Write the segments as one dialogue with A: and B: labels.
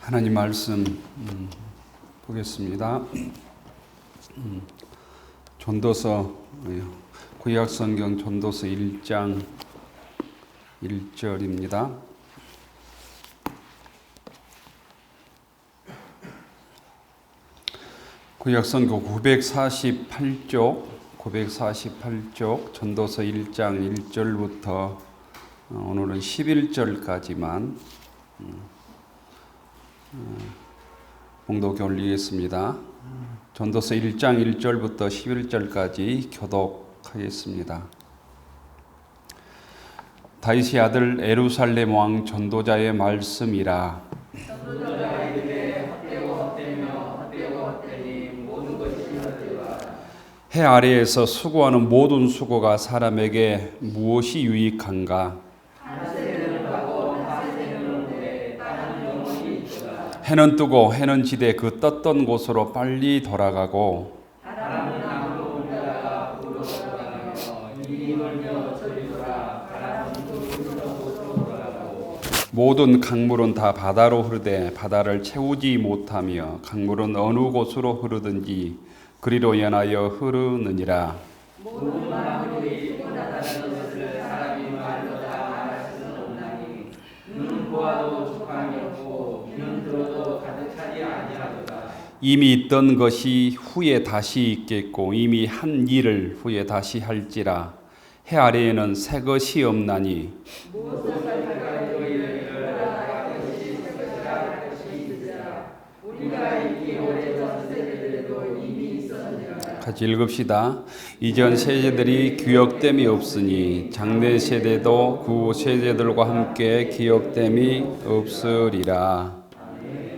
A: 하나님 말씀 보겠습니다. 전도서 구약성경 전도서 1장 1절입니다. 구약성경 948쪽 전도서 1장 1절부터 오늘은 11절까지만 봉독에 올리겠습니다. 전도서 1장 1절부터 11절까지 교독하겠습니다. 다윗의 아들 예루살렘 왕 전도자의 말씀이라. 해 아래에서 수고하는 모든 수고가 사람에게 무엇이 유익한가? 해는 뜨고 해는 지되 그 떴던 곳으로 빨리 돌아가고 모든 강물은 다 바다로 흐르되 바다를 채우지 못하며 강물은 어느 곳으로 흐르든지 그리로 인하여 흐르느니라. 모든 만물이 떠나다는 것을 사람이 말로 다 말할 수는 없나니 눈은 보아도 족함이 없고 귀는 들어도 가득 차지 아니하도다. 이미 있던 것이 후에 다시 있겠고 이미 한 일을 후에 다시 할지라. 해 아래에는 새 것이 없나니 같이 읽읍시다. 이전 세대들이 기억됨이 없으니 장래 세대도 그 세대들과 함께 기억됨이 없으리라.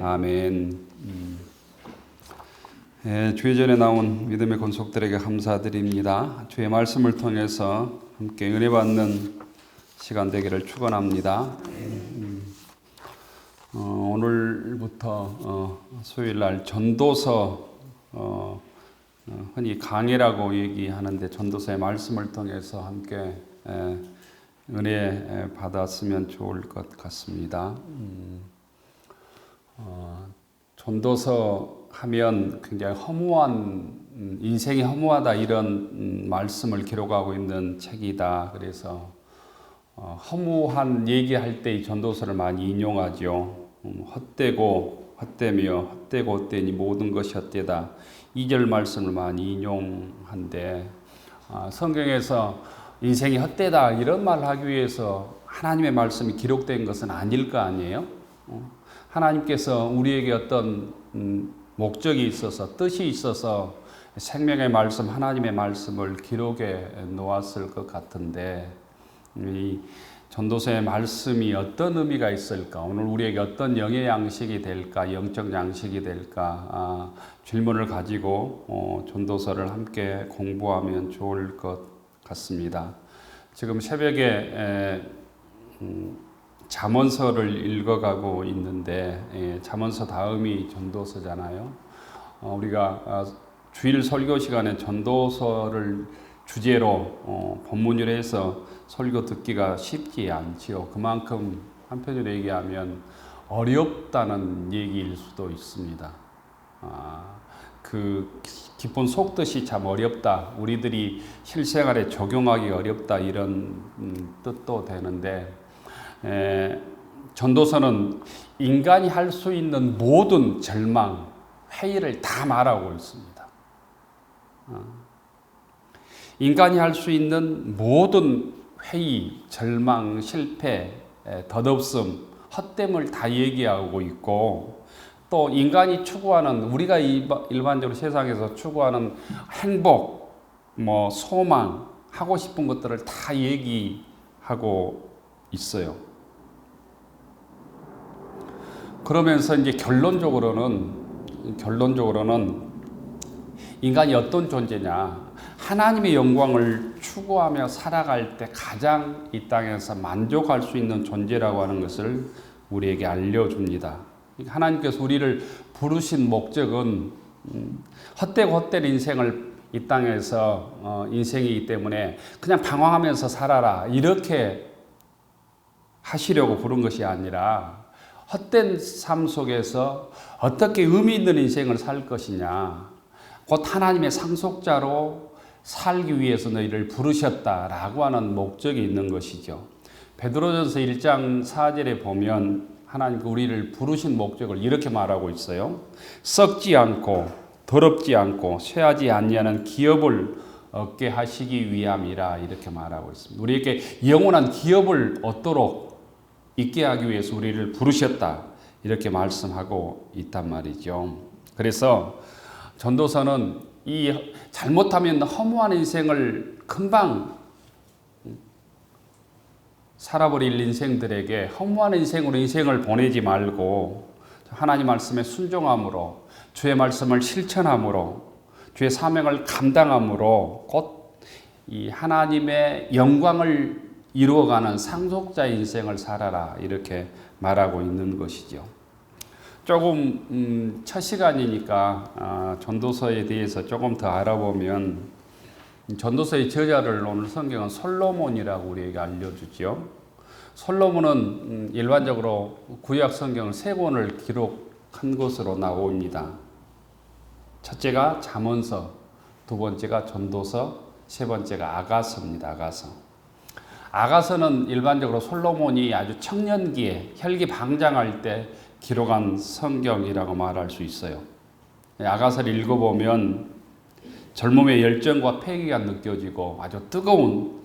A: 아멘. 주의 전에 나온 믿음의 권속들에게 감사드립니다. 주의 말씀을 통해서 함께 은혜 받는 시간 되기를 축원합니다. 오늘부터 수요일 날 전도서 흔히 강해라고 얘기하는데 전도서의 말씀을 통해서 함께 은혜 받았으면 좋을 것 같습니다. 전도서 하면 굉장히 허무한 인생이 허무하다 이런 말씀을 기록하고 있는 책이다. 그래서 허무한 얘기할 때 이 전도서를 많이 인용하죠. 헛되고 헛되며 헛되고 헛되니 모든 것이 헛되다. 2절 말씀을 많이 인용한데 성경에서 인생이 헛되다 이런 말을 하기 위해서 하나님의 말씀이 기록된 것은 아닐 거 아니에요. 하나님께서 우리에게 어떤 목적이 있어서 뜻이 있어서 생명의 말씀 하나님의 말씀을 기록해 놓았을 것 같은데 이 전도서의 말씀이 어떤 의미가 있을까? 오늘 우리에게 어떤 영의 양식이 될까? 영적 양식이 될까? 질문을 가지고 전도서를 함께 공부하면 좋을 것 같습니다. 지금 새벽에 잠언서를 읽어가고 있는데 잠언서 다음이 전도서잖아요. 우리가 주일 설교 시간에 전도서를 주제로 본문으로 해서 설교 듣기가 쉽지 않지요. 그만큼 한편으로 얘기하면 어렵다는 얘기일 수도 있습니다. 그 깊은 속뜻이 참 어렵다. 우리들이 실생활에 적용하기 어렵다 이런 뜻도 되는데 전도서는 인간이 할 수 있는 모든 절망, 회의를 다 말하고 있습니다. 인간이 할 수 있는 모든 회의, 절망, 실패, 덧없음, 헛됨을 다 얘기하고 있고 또 인간이 추구하는 우리가 일반적으로 세상에서 추구하는 행복, 소망, 하고 싶은 것들을 다 얘기하고 있어요. 그러면서 이제 결론적으로는 인간이 어떤 존재냐? 하나님의 영광을 추구하며 살아갈 때 가장 이 땅에서 만족할 수 있는 존재라고 하는 것을 우리에게 알려줍니다. 하나님께서 우리를 부르신 목적은 헛되고 헛된 인생을 이 땅에서 인생이기 때문에 그냥 방황하면서 살아라 이렇게 하시려고 부른 것이 아니라 헛된 삶 속에서 어떻게 의미 있는 인생을 살 것이냐. 곧 하나님의 상속자로 살기 위해서 너희를 부르셨다라고 하는 목적이 있는 것이죠. 베드로전서 1장 4절에 보면 하나님께 우리를 부르신 목적을 이렇게 말하고 있어요. 썩지 않고 더럽지 않고 쇠하지 아니하는 기업을 얻게 하시기 위함이라 이렇게 말하고 있습니다. 우리에게 영원한 기업을 얻도록 있게 하기 위해서 우리를 부르셨다 이렇게 말씀하고 있단 말이죠. 그래서 전도서는 이 잘못하면 허무한 인생을 금방 살아버릴 인생들에게 허무한 인생으로 인생을 보내지 말고 하나님 말씀에 순종함으로 주의 말씀을 실천함으로 주의 사명을 감당함으로 곧 이 하나님의 영광을 이루어가는 상속자의 인생을 살아라 이렇게 말하고 있는 것이죠. 조금 첫 시간이니까 전도서에 대해서 조금 더 알아보면 전도서의 저자를 오늘 성경은 솔로몬이라고 우리에게 알려주죠. 솔로몬은 일반적으로 구약 성경을 세 권을 기록한 것으로 나옵니다. 첫째가 잠언서, 두 번째가 전도서, 세 번째가 아가서입니다. 아가서는 일반적으로 솔로몬이 아주 청년기에 혈기방장할 때 기록한 성경이라고 말할 수 있어요. 아가서를 읽어보면 젊음의 열정과 패기가 느껴지고 아주 뜨거운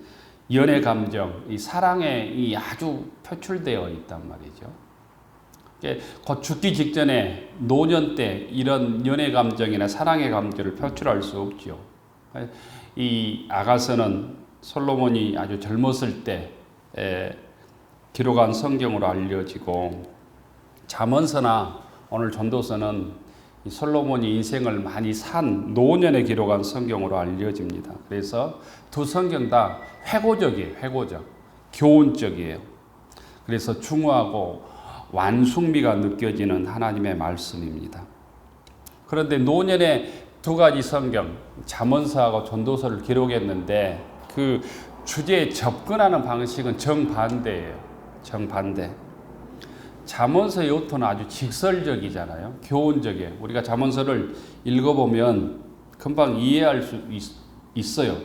A: 연애 감정, 이 사랑이 아주 표출되어 있단 말이죠. 곧 죽기 직전에 노년 때 이런 연애 감정이나 사랑의 감정을 표출할 수 없죠. 이 아가서는 솔로몬이 아주 젊었을 때 기록한 성경으로 알려지고 잠언서나 오늘 전도서는 이 솔로몬이 인생을 많이 산 노년에 기록한 성경으로 알려집니다. 그래서 두 성경 다 회고적이에요. 교훈적이에요. 그래서 중후하고 완숙미가 느껴지는 하나님의 말씀입니다. 그런데 노년에 두 가지 성경, 잠언서하고 전도서를 기록했는데 그 주제에 접근하는 방식은 정반대예요. 정반대. 잠언서의 요토는 아주 직설적이잖아요. 교훈적이에요. 우리가 잠언서를 읽어보면 금방 이해할 수 있어요.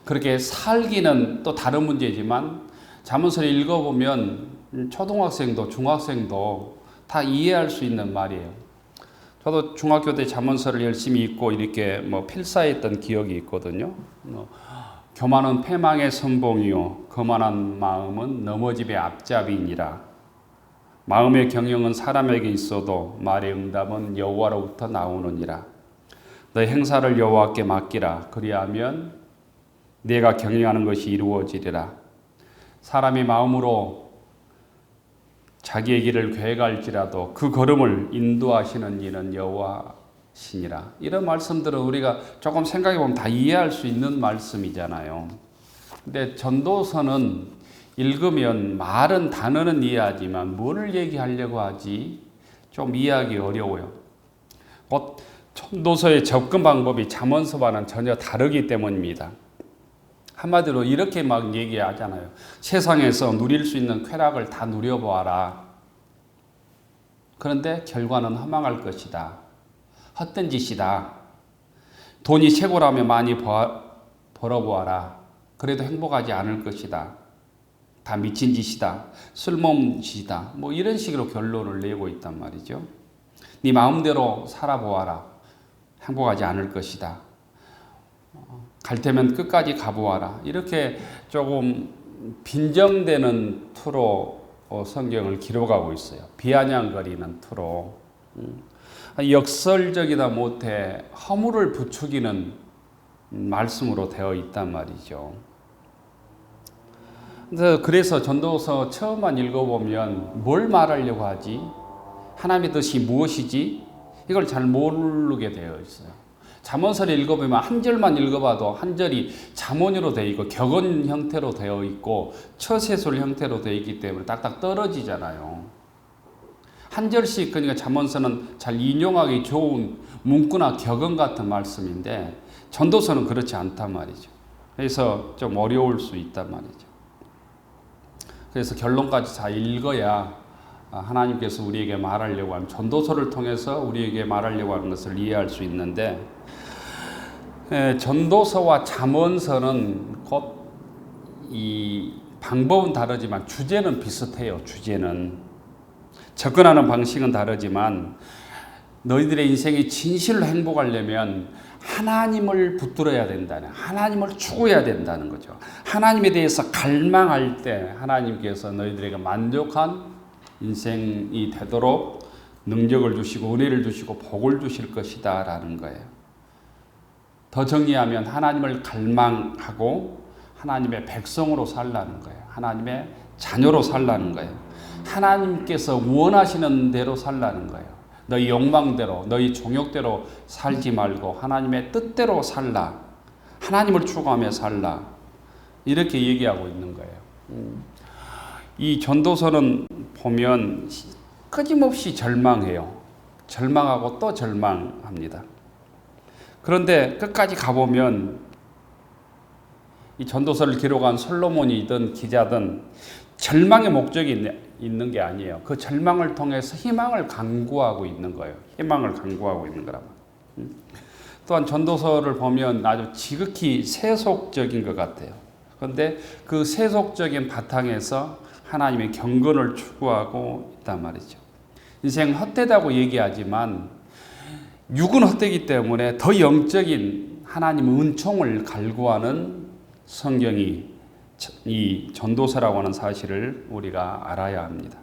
A: 그렇게 살기는 또 다른 문제지만 잠언서를 읽어보면 초등학생도 중학생도 다 이해할 수 있는 말이에요. 저도 중학교 때 잠언서를 열심히 읽고 이렇게 필사했던 기억이 있거든요. 교만은 패망의 선봉이요 거만한 마음은 넘어짐의 앞잡이니라. 마음의 경영은 사람에게 있어도 말의 응답은 여호와로부터 나오느니라. 너의 행사를 여호와께 맡기라. 그리하면 내가 경영하는 것이 이루어지리라. 사람이 마음으로 자기의 길을 계획할지라도 그 걸음을 인도하시는 이는 여호와시니라. 이런 말씀들은 우리가 조금 생각해보면 다 이해할 수 있는 말씀이잖아요. 근데 전도서는 읽으면 말은 단어는 이해하지만 뭐를 얘기하려고 하지 좀 이해하기 어려워요. 전도서의 접근 방법이 잠언서와는 전혀 다르기 때문입니다. 한마디로 이렇게 막 얘기하잖아요. 세상에서 누릴 수 있는 쾌락을 다 누려보아라. 그런데 결과는 허망할 것이다. 헛된 짓이다. 돈이 최고라면 많이 벌어보아라. 그래도 행복하지 않을 것이다. 다 미친 짓이다. 쓸모없는 짓이다. 이런 식으로 결론을 내고 있단 말이죠. 네 마음대로 살아보아라. 행복하지 않을 것이다. 갈 테면 끝까지 가보아라. 이렇게 조금 빈정되는 투로 성경을 기록하고 있어요. 비아냥거리는 투로. 역설적이다 못해 허물을 부추기는 말씀으로 되어 있단 말이죠. 그래서 전도서 처음만 읽어보면 뭘 말하려고 하지? 하나님의 뜻이 무엇이지? 이걸 잘 모르게 되어 있어요. 잠언서를 읽어보면 한 절만 읽어봐도 한 절이 잠언으로 되어 있고 격언 형태로 되어 있고 처세술 형태로 되어 있기 때문에 딱딱 떨어지잖아요. 한 절씩 그러니까 잠언서는 잘 인용하기 좋은 문구나 격언 같은 말씀인데 전도서는 그렇지 않단 말이죠. 그래서 좀 어려울 수 있단 말이죠. 그래서 결론까지 잘 읽어야 하나님께서 우리에게 말하려고 하는 전도서를 통해서 우리에게 말하려고 하는 것을 이해할 수 있는데, 전도서와 잠언서는 곧 이 방법은 다르지만 주제는 비슷해요. 주제는 접근하는 방식은 다르지만 너희들의 인생이 진실로 행복하려면 하나님을 붙들어야 된다는, 하나님을 추구해야 된다는 거죠. 하나님에 대해서 갈망할 때 하나님께서 너희들에게 만족한 인생이 되도록 능력을 주시고 은혜를 주시고 복을 주실 것이다 라는 거예요. 더 정리하면 하나님을 갈망하고 하나님의 백성으로 살라는 거예요. 하나님의 자녀로 살라는 거예요. 하나님께서 원하시는 대로 살라는 거예요. 너희 욕망대로, 너희 종욕대로 살지 말고 하나님의 뜻대로 살라. 하나님을 추구하며 살라. 이렇게 얘기하고 있는 거예요. 이 전도서는 보면 끊임없이 절망해요. 절망하고 또 절망합니다. 그런데 끝까지 가보면 이 전도서를 기록한 솔로몬이든 기자든 절망의 목적이 있는 게 아니에요. 그 절망을 통해서 희망을 강구하고 있는 거예요. 희망을 강구하고 있는 거라고. 또한 전도서를 보면 아주 지극히 세속적인 것 같아요. 그런데 그 세속적인 바탕에서 하나님의 경건을 추구하고 있단 말이죠. 인생 헛되다고 얘기하지만 육은 헛되기 때문에 더 영적인 하나님의 은총을 갈구하는 성경이 이 전도서라고 하는 사실을 우리가 알아야 합니다.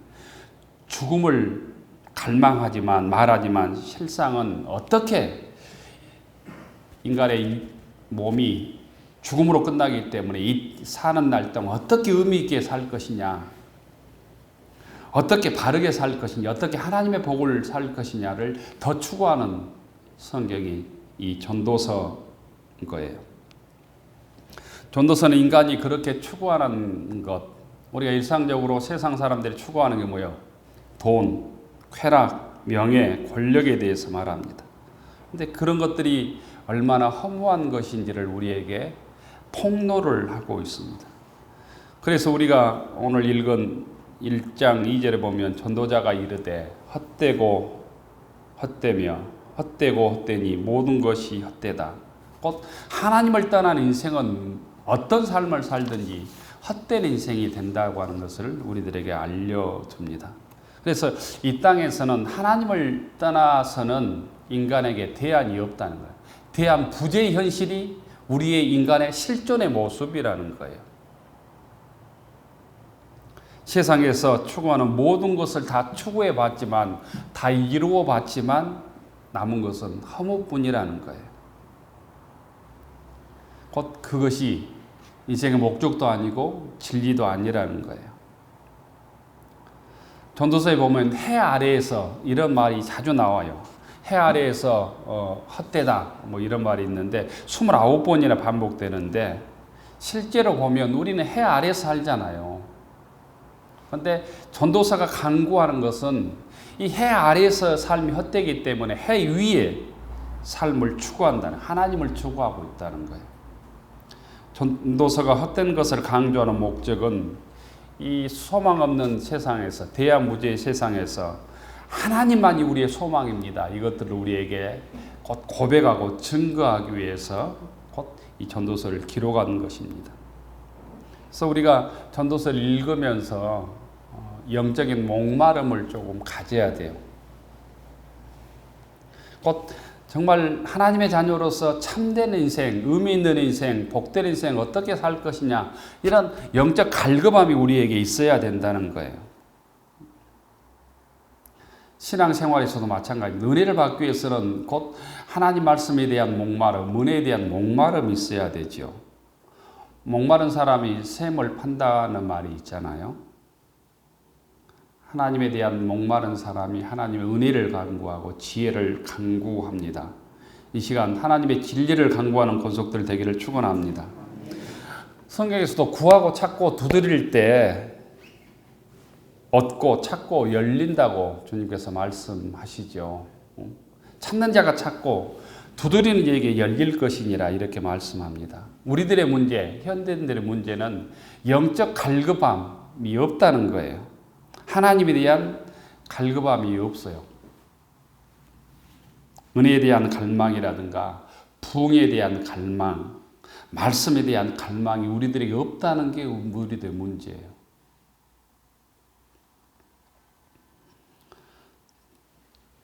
A: 죽음을 갈망하지만 말하지만 실상은 어떻게 인간의 몸이 죽음으로 끝나기 때문에 이 사는 날 동안 어떻게 의미 있게 살 것이냐, 어떻게 바르게 살 것이냐, 어떻게 하나님의 복을 살 것이냐를 더 추구하는 성경이 이 전도서인 거예요. 전도서는 인간이 그렇게 추구하는 것, 우리가 일상적으로 세상 사람들이 추구하는 게 뭐예요? 돈, 쾌락, 명예, 권력에 대해서 말합니다. 그런데 그런 것들이 얼마나 허무한 것인지를 우리에게 폭로를 하고 있습니다. 그래서 우리가 오늘 읽은 1장 2절에 보면 전도자가 이르되 헛되고 헛되며 헛되고 헛되니 모든 것이 헛되다. 곧 하나님을 떠난 인생은 어떤 삶을 살든지 헛된 인생이 된다고 하는 것을 우리들에게 알려줍니다. 그래서 이 땅에서는 하나님을 떠나서는 인간에게 대안이 없다는 거예요. 대안 부재의 현실이 우리의 인간의 실존의 모습이라는 거예요. 세상에서 추구하는 모든 것을 다 추구해 봤지만, 다 이루어 봤지만 남은 것은 허무뿐이라는 거예요. 곧 그것이 인생의 목적도 아니고 진리도 아니라는 거예요. 전도서에 보면 해 아래에서 이런 말이 자주 나와요. 해 아래에서 헛되다 뭐 이런 말이 있는데 29번이나 반복되는데, 실제로 보면 우리는 해 아래에서 살잖아요. 그런데 전도서가 강구하는 것은 이 해 아래에서 삶이 헛되기 때문에 해 위에 삶을 추구한다는, 하나님을 추구하고 있다는 거예요. 전도서가 헛된 것을 강조하는 목적은 이 소망 없는 세상에서, 대한무제의 세상에서 하나님만이 우리의 소망입니다. 이것들을 우리에게 곧 고백하고 증거하기 위해서 곧 이 전도서를 기록하는 것입니다. 그래서 우리가 전도서를 읽으면서 영적인 목마름을 조금 가져야 돼요. 곧 정말 하나님의 자녀로서 참된 인생, 의미 있는 인생, 복된 인생 어떻게 살 것이냐, 이런 영적 갈급함이 우리에게 있어야 된다는 거예요. 신앙생활에서도 마찬가지입니다. 은혜를 받기 위해서는 곧 하나님 말씀에 대한 목마름, 은혜에 대한 목마름이 있어야 되죠. 목마른 사람이 샘을 판다는 말이 있잖아요. 하나님에 대한 목마른 사람이 하나님의 은혜를 간구하고 지혜를 간구합니다. 이 시간 하나님의 진리를 간구하는 권속들 되기를 축원합니다. 성경에서도 구하고 찾고 두드릴 때 얻고 찾고 열린다고 주님께서 말씀하시죠. 찾는 자가 찾고 두드리는 자에게 열릴 것이니라 이렇게 말씀합니다. 우리들의 문제, 현대인들의 문제는 영적 갈급함이 없다는 거예요. 하나님에 대한 갈급함이 없어요. 은혜에 대한 갈망이라든가 부흥에 대한 갈망, 말씀에 대한 갈망이 우리들에게 없다는 게 우리들의 문제예요.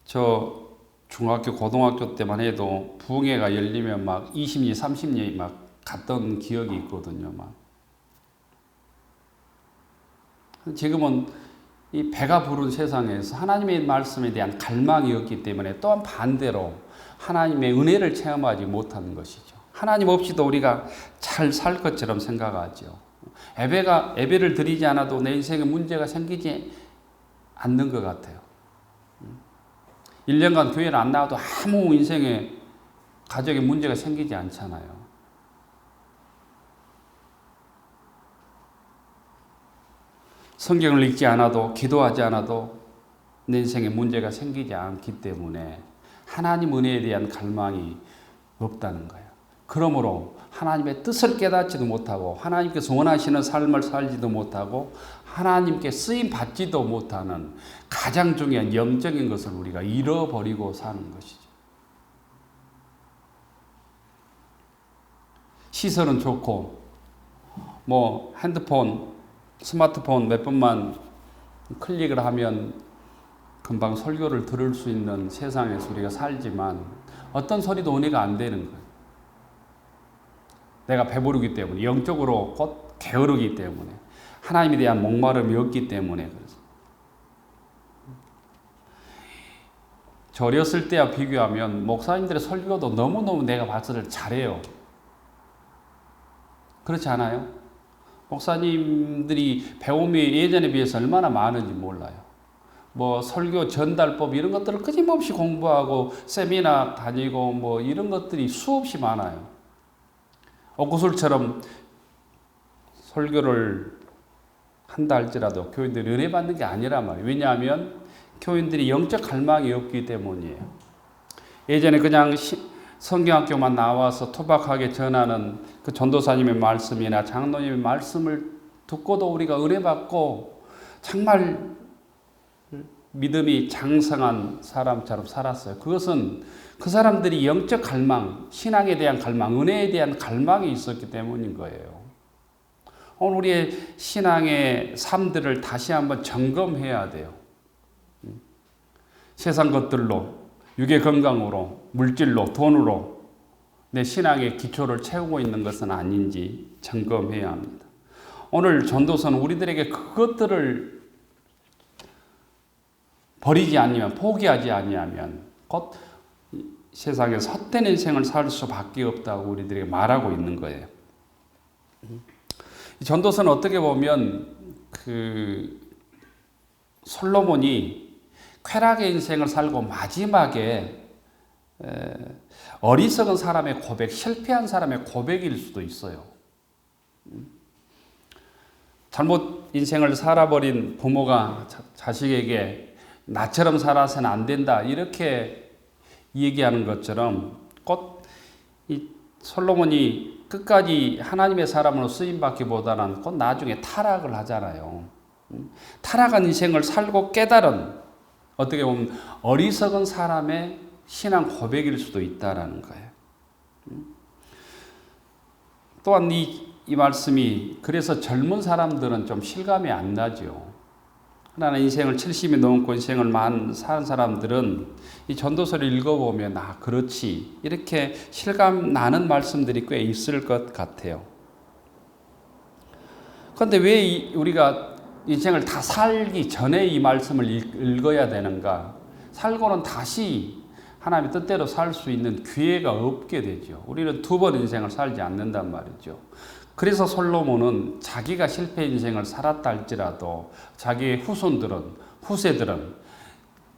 A: 저 중학교, 고등학교 때만 해도 부흥회가 열리면 막 20리, 30리 막 갔던 기억이 있거든요. 막. 지금은 이 배가 부른 세상에서 하나님의 말씀에 대한 갈망이 없기 때문에 또한 반대로 하나님의 은혜를 체험하지 못하는 것이죠. 하나님 없이도 우리가 잘 살 것처럼 생각하죠. 예배를 드리지 않아도 내 인생에 문제가 생기지 않는 것 같아요. 1년간 교회를 안 나와도 아무 인생에 가정에 문제가 생기지 않잖아요. 성경을 읽지 않아도 기도하지 않아도 내 인생에 문제가 생기지 않기 때문에 하나님 은혜에 대한 갈망이 없다는 거예요. 그러므로 하나님의 뜻을 깨닫지도 못하고 하나님께서 원하시는 삶을 살지도 못하고 하나님께 쓰임 받지도 못하는 가장 중요한 영적인 것을 우리가 잃어버리고 사는 것이죠. 시설은 좋고 뭐 핸드폰, 스마트폰 몇 번만 클릭을 하면 금방 설교를 들을 수 있는 세상에서 우리가 살지만 어떤 소리도 은혜가 안 되는 거예요. 내가 배부르기 때문에, 영적으로 곧 게으르기 때문에, 하나님에 대한 목마름이 없기 때문에. 그래서 저 어렸을 때와 비교하면 목사님들의 설교도 너무너무 내가 봤을 때 잘해요. 그렇지 않아요? 목사님들이 배움이 예전에 비해서 얼마나 많은지 몰라요. 뭐 설교 전달법 이런 것들을 끊임없이 공부하고 세미나 다니고 뭐 이런 것들이 수없이 많아요. 옥구슬처럼 설교를 한다 할지라도 교인들이 은혜 받는 게 아니란 말이에요. 왜냐하면 교인들이 영적 갈망이 없기 때문이에요. 예전에 그냥 성경학교만 나와서 투박하게 전하는 그 전도사님의 말씀이나 장로님의 말씀을 듣고도 우리가 은혜 받고 정말 믿음이 장성한 사람처럼 살았어요. 그것은 그 사람들이 영적 갈망, 신앙에 대한 갈망, 은혜에 대한 갈망이 있었기 때문인 거예요. 오늘 우리의 신앙의 삶들을 다시 한번 점검해야 돼요. 세상 것들로, 육의 건강으로, 물질로, 돈으로 내 신앙의 기초를 채우고 있는 것은 아닌지 점검해야 합니다. 오늘 전도서는 우리들에게 그것들을 버리지 않으면, 포기하지 아니하면 곧 세상에서 헛된 인생을 살 수밖에 없다고 우리들에게 말하고 있는 거예요. 전도서는 어떻게 보면 그 솔로몬이 쾌락의 인생을 살고 마지막에 어리석은 사람의 고백, 실패한 사람의 고백일 수도 있어요. 잘못 인생을 살아버린 부모가 자식에게 나처럼 살아서는 안 된다 이렇게 얘기하는 것처럼 곧 이 솔로몬이 끝까지 하나님의 사람으로 쓰임받기보다는 곧 나중에 타락을 하잖아요. 타락한 인생을 살고 깨달은 어떻게 보면 어리석은 사람의 신앙 고백일 수도 있다라는 거예요. 또한 이 말씀이 그래서 젊은 사람들은 좀 실감이 안 나죠. 하나는 인생을 70이 넘고 인생을 사는 사람들은 이 전도서를 읽어보면 그렇지 이렇게 실감 나는 말씀들이 꽤 있을 것 같아요. 그런데 왜 우리가 인생을 다 살기 전에 이 말씀을 읽어야 되는가? 살고는 다시 하나님의 뜻대로 살 수 있는 기회가 없게 되죠. 우리는 두 번 인생을 살지 않는단 말이죠. 그래서 솔로몬은 자기가 실패 인생을 살았다 할지라도 자기의 후세들은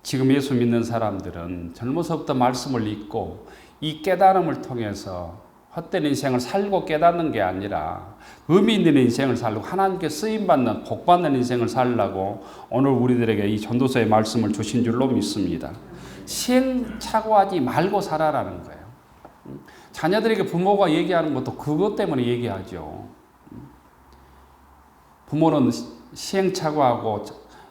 A: 지금 예수 믿는 사람들은 젊어서부터 말씀을 읽고 이 깨달음을 통해서 헛된 인생을 살고 깨닫는 게 아니라 의미 있는 인생을 살고 하나님께 쓰임받는 복받는 인생을 살려고 오늘 우리들에게 이 전도서의 말씀을 주신 줄로 믿습니다. 시행착오하지 말고 살아라는 거예요. 자녀들에게 부모가 얘기하는 것도 그것 때문에 얘기하죠. 부모는 시행착오하고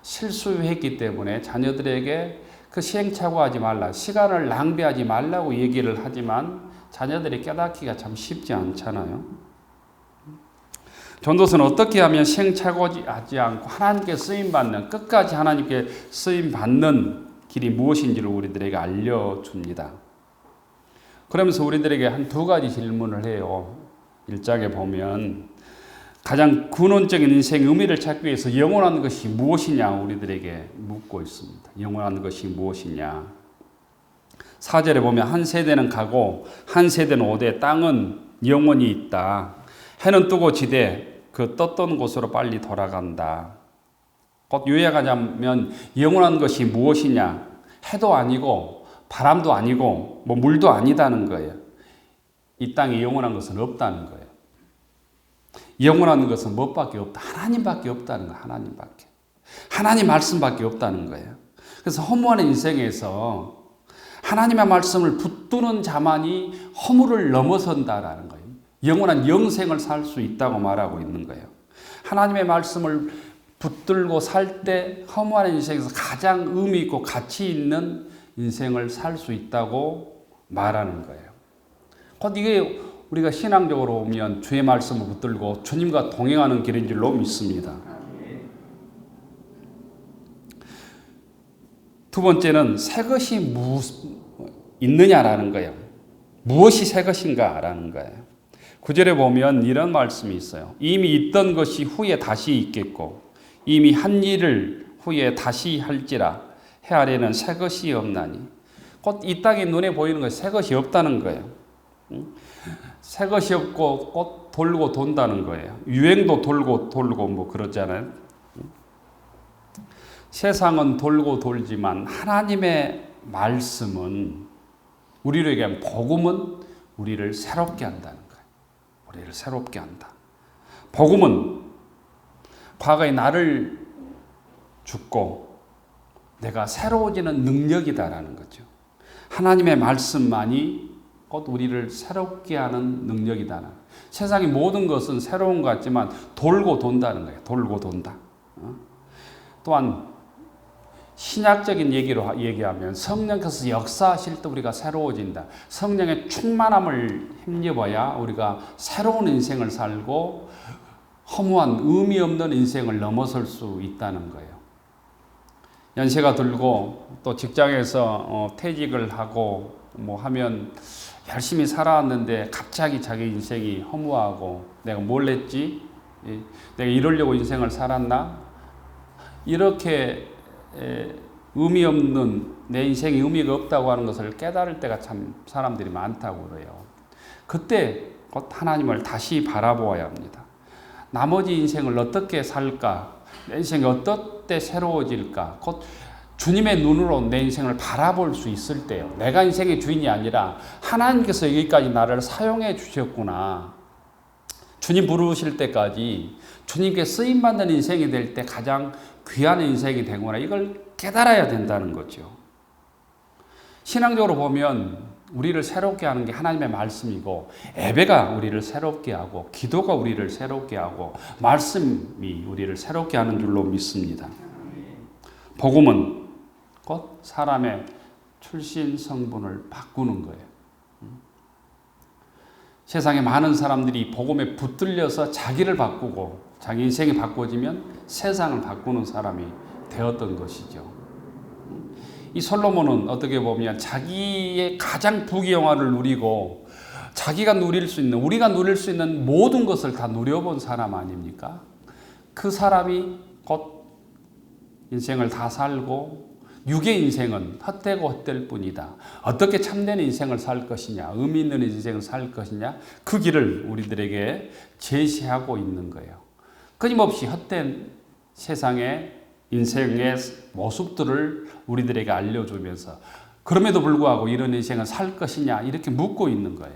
A: 실수했기 때문에 자녀들에게 그 시행착오하지 말라, 시간을 낭비하지 말라고 얘기를 하지만 자녀들이 깨닫기가 참 쉽지 않잖아요. 전도서는 어떻게 하면 시행착오하지 않고 하나님께 쓰임받는, 끝까지 하나님께 쓰임받는 길이 무엇인지를 우리들에게 알려줍니다. 그러면서 우리들에게 한 두 가지 질문을 해요. 1장에 보면 가장 근원적인 인생의 의미를 찾기 위해서 영원한 것이 무엇이냐 우리들에게 묻고 있습니다. 영원한 것이 무엇이냐. 4절에 보면 한 세대는 가고 한 세대는 오되 땅은 영원히 있다. 해는 뜨고 지되 그 떴던 곳으로 빨리 돌아간다. 곧 요약하자면 영원한 것이 무엇이냐. 해도 아니고 바람도 아니고 뭐 물도 아니다는 거예요. 이 땅에 영원한 것은 없다는 거예요. 영원한 것은 무엇밖에 없다. 하나님밖에 없다는 거예요. 하나님밖에. 하나님 말씀밖에 없다는 거예요. 그래서 허무한 인생에서 하나님의 말씀을 붙드는 자만이 허물을 넘어선다라는 거예요. 영원한 영생을 살 수 있다고 말하고 있는 거예요. 하나님의 말씀을 붙들고 살 때 허무한 인생에서 가장 의미 있고 가치 있는 인생을 살 수 있다고 말하는 거예요. 곧 이게 우리가 신앙적으로 보면 주의 말씀을 붙들고 주님과 동행하는 길인 줄로 믿습니다. 두 번째는 새 것이 있느냐라는 거예요. 무엇이 새 것인가라는 거예요. 9절에 보면 이런 말씀이 있어요. 이미 있던 것이 후에 다시 있겠고 이미 한 일을 후에 다시 할지라 해 아래는 새 것이 없나니. 곧 이 땅에 눈에 보이는 것이 새 것이 없다는 거예요. 새 것이 없고 곧 돌고 돈다는 거예요. 유행도 돌고 뭐 그러잖아요. 세상은 돌고 돌지만 하나님의 말씀은 우리에게 복음은 우리를 새롭게 한다는 거예요. 우리를 새롭게 한다. 복음은 과거에 나를 죽고 내가 새로워지는 능력이다라는 거죠. 하나님의 말씀만이 곧 우리를 새롭게 하는 능력이다. 세상의 모든 것은 새로운 것 같지만 돌고 돈다는 거예요. 돌고 돈다. 또한 신약적인 얘기로 얘기하면 성령께서 역사하실 때 우리가 새로워진다. 성령의 충만함을 힘입어야 우리가 새로운 인생을 살고 허무한 의미 없는 인생을 넘어설 수 있다는 거예요. 연세가 들고 또 직장에서 퇴직을 하고 뭐 하면 열심히 살아왔는데 갑자기 자기 인생이 허무하고 내가 뭘 했지? 내가 이러려고 인생을 살았나? 이렇게 의미 없는 내 인생에 의미가 없다고 하는 것을 깨달을 때가 참 사람들이 많다고 그래요. 그때 곧 하나님을 다시 바라보아야 합니다. 나머지 인생을 어떻게 살까? 내 인생이 어떻게 새로워질까? 곧 주님의 눈으로 내 인생을 바라볼 수 있을 때요. 내가 인생의 주인이 아니라 하나님께서 여기까지 나를 사용해 주셨구나. 주님 부르실 때까지 주님께 쓰임받는 인생이 될 때 가장 귀한 인생이 되구나. 이걸 깨달아야 된다는 거죠. 신앙적으로 보면 우리를 새롭게 하는 게 하나님의 말씀이고 예배가 우리를 새롭게 하고 기도가 우리를 새롭게 하고 말씀이 우리를 새롭게 하는 줄로 믿습니다. 복음은 곧 사람의 출신 성분을 바꾸는 거예요. 세상에 많은 사람들이 복음에 붙들려서 자기를 바꾸고 자기 인생이 바꿔지면 세상을 바꾸는 사람이 되었던 것이죠. 이 솔로몬은 어떻게 보면 자기의 가장 부귀영화를 누리고 자기가 누릴 수 있는, 우리가 누릴 수 있는 모든 것을 다 누려본 사람 아닙니까? 그 사람이 곧 인생을 다 살고 육의 인생은 헛되고 헛될 뿐이다. 어떻게 참된 인생을 살 것이냐, 의미 있는 인생을 살 것이냐, 그 길을 우리들에게 제시하고 있는 거예요. 끊임없이 헛된 세상의 인생의 모습들을 우리들에게 알려주면서 그럼에도 불구하고 이런 인생을 살 것이냐 이렇게 묻고 있는 거예요.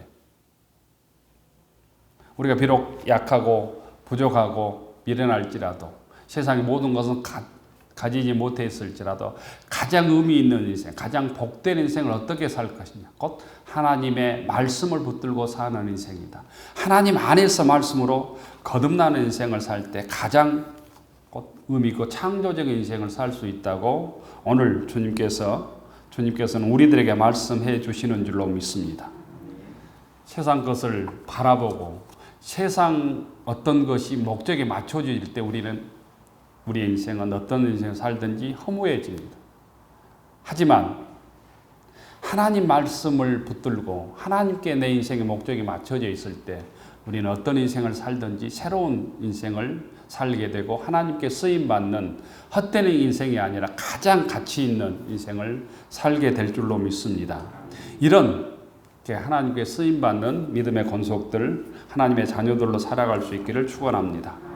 A: 우리가 비록 약하고 부족하고 미련할지라도 세상의 모든 것은 가지지 못했을지라도 가장 의미 있는 인생, 가장 복된 인생을 어떻게 살 것이냐. 곧 하나님의 말씀을 붙들고 사는 인생이다. 하나님 안에서 말씀으로 거듭나는 인생을 살 때 가장 의미 있고 창조적인 인생을 살 수 있다고 오늘 주님께서는 우리들에게 말씀해 주시는 줄로 믿습니다. 세상 것을 바라보고 세상 어떤 것이 목적에 맞춰질 때 우리의 인생은 어떤 인생을 살든지 허무해집니다. 하지만 하나님 말씀을 붙들고 하나님께 내 인생의 목적이 맞춰져 있을 때 우리는 어떤 인생을 살든지 새로운 인생을 살게 되고 하나님께 쓰임받는 헛되는 인생이 아니라 가장 가치 있는 인생을 살게 될 줄로 믿습니다. 이런 하나님께 쓰임받는 믿음의 권속들, 하나님의 자녀들로 살아갈 수 있기를 축원합니다.